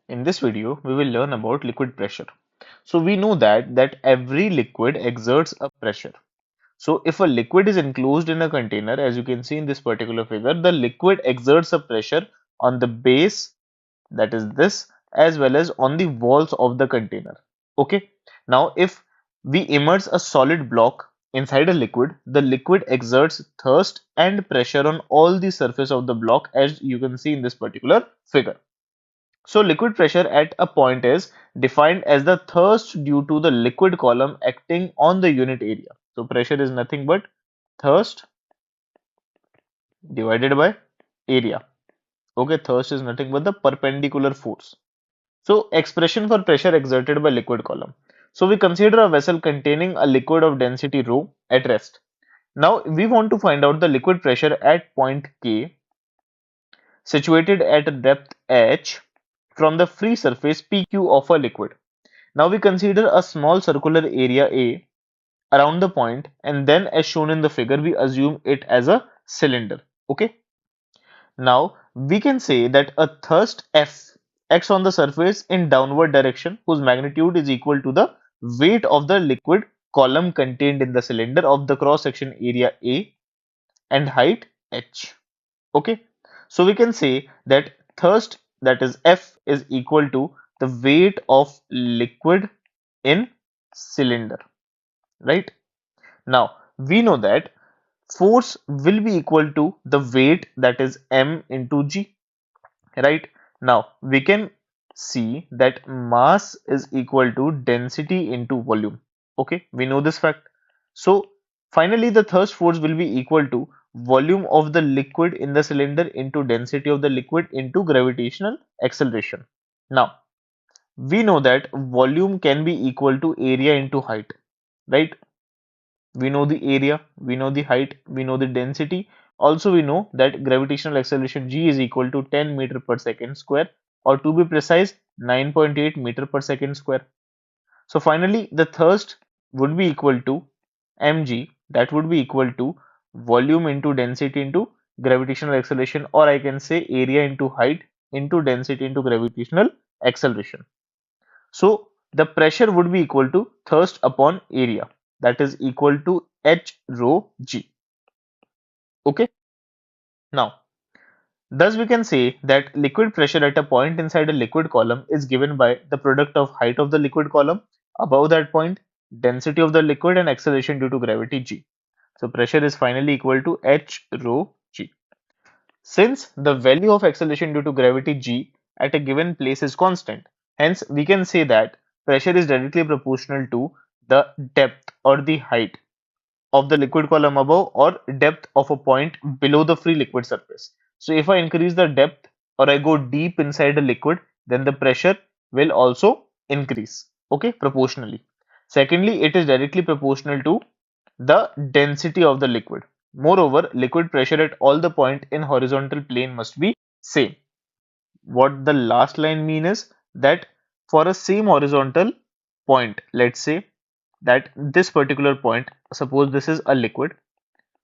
In this video, we will learn about liquid pressure. So we know that every liquid exerts a pressure. So if a liquid is enclosed in a container, as you can see in this particular figure, the liquid exerts a pressure on the base, that is this, as well as on the walls of the container. Okay. Now if we immerse a solid block inside a liquid, the liquid exerts thrust and pressure on all the surface of the block, as you can see in this particular figure. So liquid pressure at a point is defined as the thrust due to the liquid column acting on the unit area. So pressure is nothing but thrust divided by area. Okay, thrust is nothing but the perpendicular force. So expression for pressure exerted by liquid column. So we consider a vessel containing a liquid of density rho at rest. Now we want to find out the liquid pressure at point K situated at a depth h from the free surface PQ of a liquid. Now we consider a small circular area A around the point, and then as shown in the figure we assume it as a cylinder. Okay. Now we can say that a thrust F acts on the surface in downward direction whose magnitude is equal to the weight of the liquid column contained in the cylinder of the cross section area A and height h. Okay. So we can say that thrust, that is F, is equal to the weight of liquid in cylinder, right? Now we know that force will be equal to the weight, that is m into g, right? Now we can see that mass is equal to density into volume. Okay, we know this fact. So finally the thrust force will be equal to volume of the liquid in the cylinder into density of the liquid into gravitational acceleration. Now we know that volume can be equal to area into height, right? We know the area, we know the height, we know the density. Also, we know that gravitational acceleration g is equal to 10 meter per second square, or to be precise, 9.8 meter per second square. So finally, the thrust would be equal to mg, that would be equal to volume into density into gravitational acceleration, or I can say area into height into density into gravitational acceleration. So the pressure would be equal to thrust upon area, that is equal to H rho G. Okay. Now, thus we can say that liquid pressure at a point inside a liquid column is given by the product of height of the liquid column above that point, density of the liquid, and acceleration due to gravity G. So pressure is finally equal to H rho G. Since the value of acceleration due to gravity g at a given place is constant, hence we can say that pressure is directly proportional to the depth or the height of the liquid column above or depth of a point below the free liquid surface. So if I increase the depth or I go deep inside a liquid, then the pressure will also increase, okay, proportionally. Secondly, it is directly proportional to the density of the liquid. Moreover, liquid pressure at all the point in horizontal plane must be same. What the last line mean is that for a same horizontal point, let's say that this particular point, suppose this is a liquid.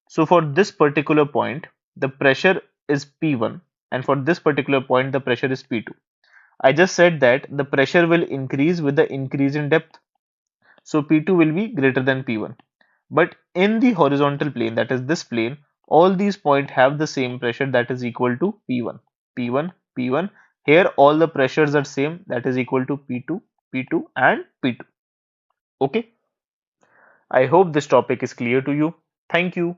So for this particular point, the pressure is P1, and for this particular point, the pressure is P2. I just said that the pressure will increase with the increase in depth. So P2 will be greater than P1. But in the horizontal plane, that is this plane, all these points have the same pressure, that is equal to P1, P1, P1. Here all the pressures are same, that is equal to P2, P2 and P2. Okay. I hope this topic is clear to you. Thank you.